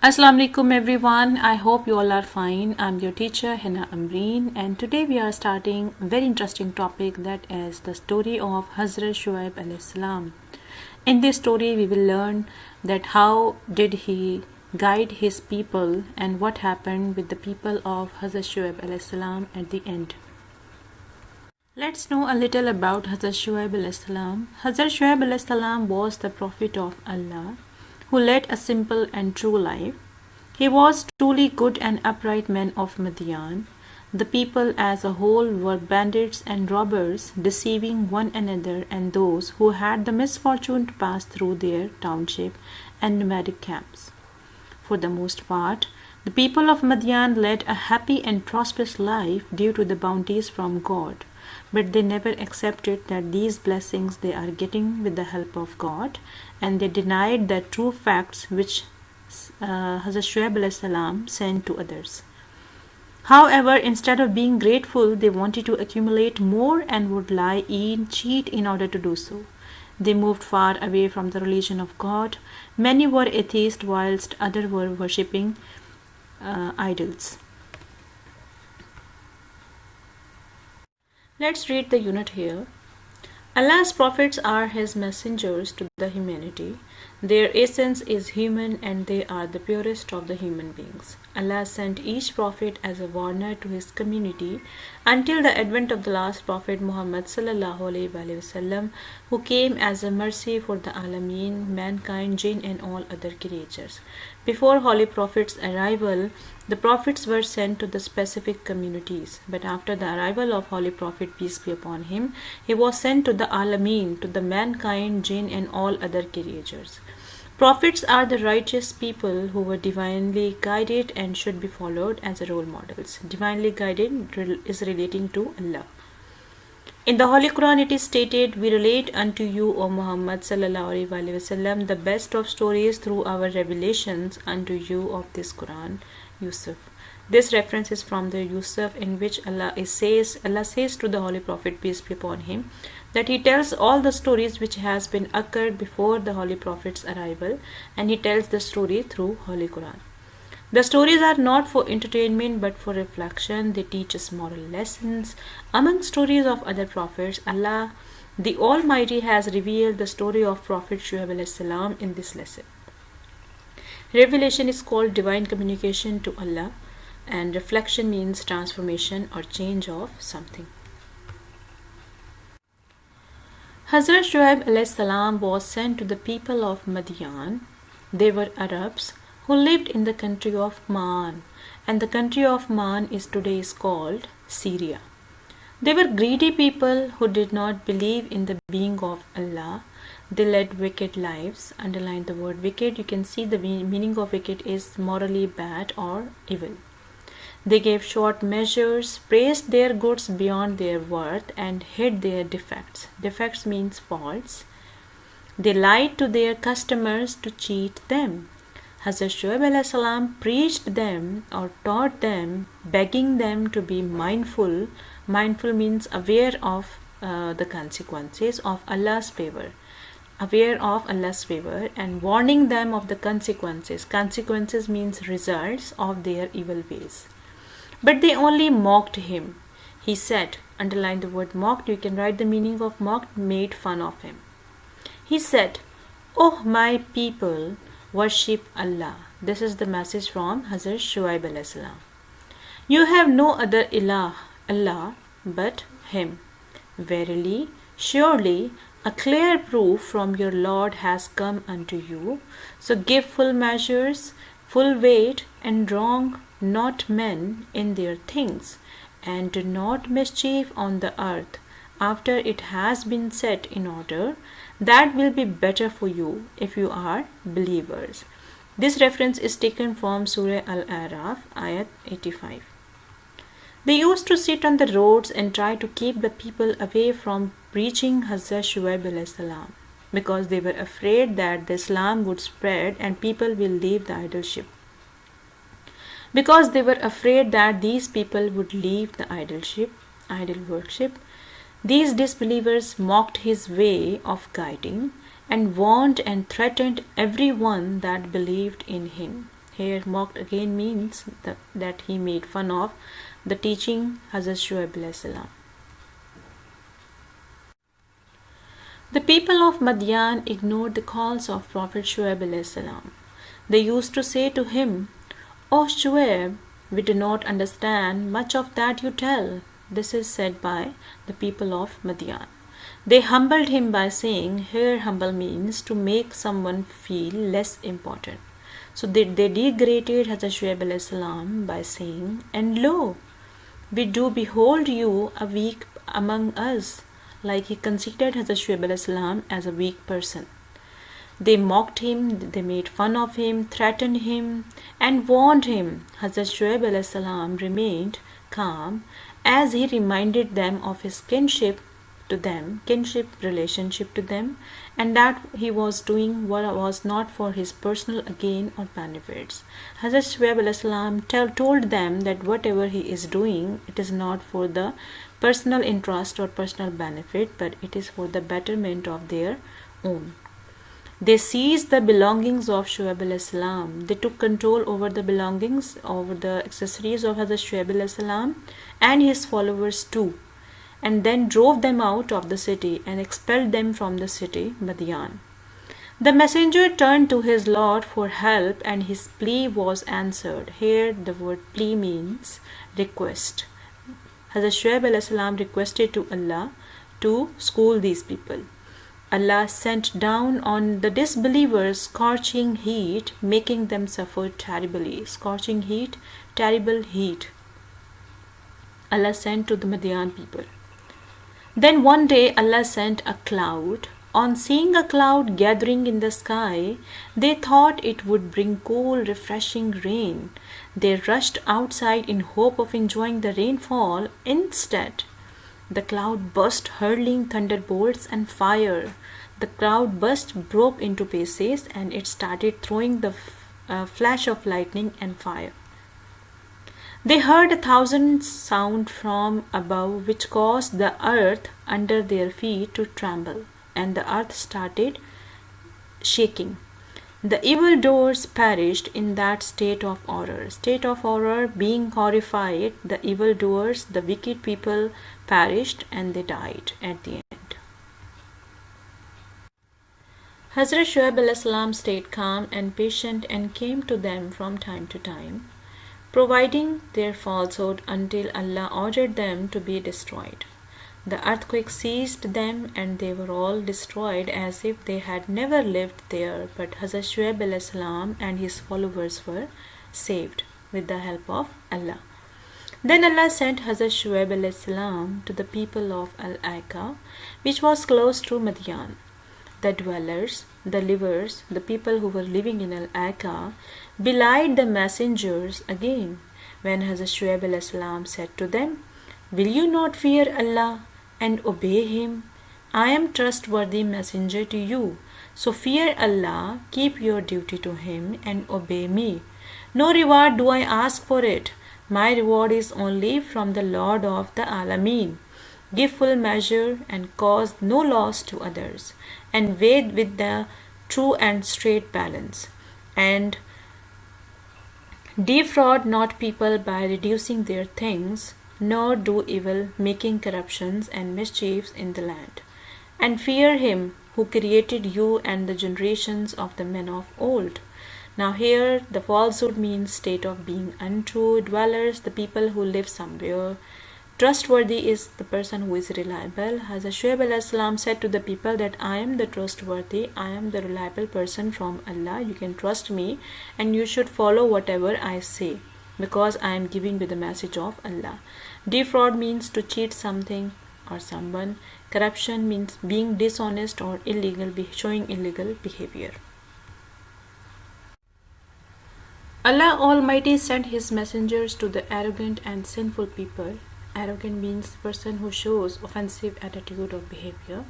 Assalamu alaikum everyone. I hope you all are fine. I'm your teacher Hina Amreen, and today we are starting a very interesting topic, that is the story of Hazrat Shuaib alayhi salam. In this story we will learn that how did he guide his people and what happened with the people of Hazrat Shuaib alayhi salam at the end. Let's know a little about Hazrat Shuaib alayhi salam. Hazrat Shuaib alayhi salam was the prophet of Allah who led a simple and true life. He was truly good and upright man of Madian. The people as a whole were bandits and robbers, deceiving one another and those who had the misfortune to pass through their township and nomadic camps. For the most part, the people of Madian led a happy and prosperous life due to the bounties from God, but they never accepted that these blessings they are getting with the help of God, and they denied the true facts which Hazrat Shuaib alayhi salam sent to others. However, instead of being grateful, they wanted to accumulate more and would lie and cheat in order to do so. They moved far away from the religion of God. Many were atheists, whilst others were worshipping idols. Let's read the unit here. Allah's prophets are his messengers to the humanity. Their essence is human and they are the purest of the human beings. Allah sent each prophet as a warner to his community until the advent of the last prophet Muhammad sallallahu alaihi wasallam, who came as a mercy for the alameen, mankind, jinn and all other creatures. Before Holy Prophet's arrival, the prophets were sent to the specific communities, but after the arrival of Holy Prophet, peace be upon him, he was sent to the alameen, to the mankind, jinn and all other creatures. Prophets are the righteous people who were divinely guided and should be followed as role models. Divinely guided is relating to Allah. In the Holy Quran it is stated, "We relate unto you, O Muhammad sallallahu alaihi wasallam, the best of stories through our revelations unto you of this Quran." Yusuf. This reference is from the Yusuf, in which Allah says to the Holy Prophet, peace be upon him, that he tells all the stories which has been occurred before the Holy Prophet's arrival, and he tells the story through Holy Quran. The stories are not for entertainment but for reflection. They teach us moral lessons. Among stories of other prophets, Allah the Almighty has revealed the story of Prophet Shuaib alayhi salam in this lesson. Revelation is called divine communication to Allah, and reflection means transformation or change of something. Hazrat Shuaib alayhi salam was sent to the people of Madian. They were Arabs who lived in the country of Ma'an, and the country of Ma'an is today called Syria. They were greedy people who did not believe in the being of Allah. They led wicked lives. Underline the word wicked. You can see the meaning of wicked is morally bad or evil. They gave short measures, praised their goods beyond their worth, and hid their defects. Defects means faults. They lied to their customers to cheat them. Hazrat Shuaib alayhi salam preached them or taught them, begging them to be mindful. Mindful means aware of the consequences of Allah's favor. Aware of Allah's favor, and warning them of the consequences. Consequences means results of their evil ways. But they only mocked him. He said, underline the word mocked, you can write the meaning of mocked, made fun of him. He said, "Oh my people, worship Allah." This is the message from Hazrat Shuaib alayhi salam. "You have no other ilah, Allah, but him. Verily, surely, a clear proof from your Lord has come unto you. So give full measures, full weight, and wrong not men in their things, and do not mischief on the earth after it has been set in order. That will be better for you if you are believers." This reference is taken from Surah Al-Araf, ayat 85. They used to sit on the roads and try to keep the people away from preaching Hazrat Shuaib alayhi salam, because they were afraid that the Islam would spread and people will leave the idolship. Because they were afraid that these people would leave the idol worship, these disbelievers mocked his way of guiding and warned and threatened everyone that believed in him. Here mocked again means that he made fun of the teaching Hazrat Shuaib alayhi salam. The people of Madian ignored the calls of Prophet Shuaib alayhi salam. They used to say to him, "O Shuaib, we do not understand much of that you tell." This is said by the people of Madian. They humbled him by saying, here humble means to make someone feel less important. So they degraded Hazrat Shuaib alayhi salam by saying, "And lo, we do behold you a weak among us," like he considered Hazrat Shuaib alayhi salam as a weak person. They mocked him, they made fun of him, threatened him, and warned him. Hazrat Shuaib alayhi salam remained calm as he reminded them of his kinship relationship to them, and that he was doing what was not for his personal gain or benefits. Hazrat Shuaib alayhi salam told them that whatever he is doing, it is not for the personal interest or personal benefit, but it is for the betterment of their own. They seized the belongings of Shuaib alayhi salam. They took control over the belongings, over the accessories of Hazrat Shuaib alayhi salam and his followers too, and then drove them out of the city and expelled them from the city, Madian. The messenger turned to his Lord for help, and his plea was answered. Here the word plea means request. Hazrat Shuaib alayhi salam requested to Allah to school these people. Allah sent down on the disbelievers scorching heat, making them suffer terribly. Scorching heat, terrible heat. Allah sent to the Madian people. Then one day Allah sent a cloud. On seeing a cloud gathering in the sky, they thought it would bring cool, refreshing rain. They rushed outside in hope of enjoying the rainfall. Instead, the cloud burst, hurling thunderbolts and fire. The cloud burst, broke into pieces, and it started throwing the flash of lightning and fire. They heard 1,000 sound from above, which caused the earth under their feet to tremble, and the earth started shaking. The evildoers perished in that state of horror. State of horror, being horrified, the evildoers, the wicked people perished and they died at the end. Hazrat Shuaib alayhi salam stayed calm and patient and came to them from time to time, providing their falsehood until Allah ordered them to be destroyed. The earthquake seized them and they were all destroyed as if they had never lived there, but Hazrat Shuaib alayhi salam and his followers were saved with the help of Allah. Then Allah sent Hazrat Shuaib alayhi salam to the people of Al-Aika, which was close to Madian. The dwellers, the livers, the people who were living in Al-Aika belied the messengers again when Hazrat Shuaib alayhi salam said to them, "Will you not fear Allah and obey him? I am trustworthy messenger to you, so fear Allah, keep your duty to him and obey me. No reward do I ask for it. My reward is only from the Lord of the Alameen. Give full measure and cause no loss to others, and weigh with the true and straight balance, and defraud not people by reducing their things, nor do evil, making corruptions and mischiefs in the land. And fear him who created you and the generations of the men of old." Now here the falsehood means state of being untrue. Dwellers, the people who live somewhere. Trustworthy is the person who is reliable. Hazrat Shuaib alayhi salam said to the people that I am the trustworthy, I am the reliable person from Allah. You can trust me and you should follow whatever I say, because I am giving you the message of Allah. Defraud means to cheat something or someone. Corruption means being dishonest or illegal, showing illegal behavior. Allah Almighty sent his messengers to the arrogant and sinful people. Arrogant means the person who shows offensive attitude or behavior,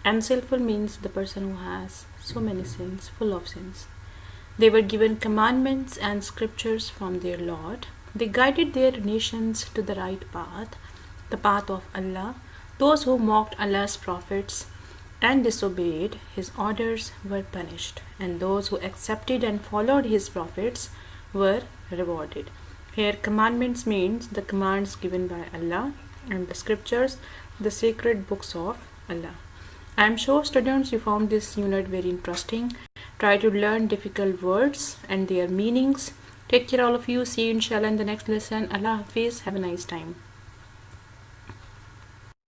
and sinful means the person who has so many sins, full of sins. They were given commandments and scriptures from their Lord. They guided their nations to the right path, the path of Allah. Those who mocked Allah's prophets and disobeyed his orders were punished, and those who accepted and followed his prophets were rewarded. Here, commandments means the commands given by Allah, and the scriptures, the sacred books of Allah. I am sure students you found this unit very interesting. Try to learn difficult words and their meanings. Take care all of you. See you inshallah in the next lesson. Allah Hafiz. Have a nice time.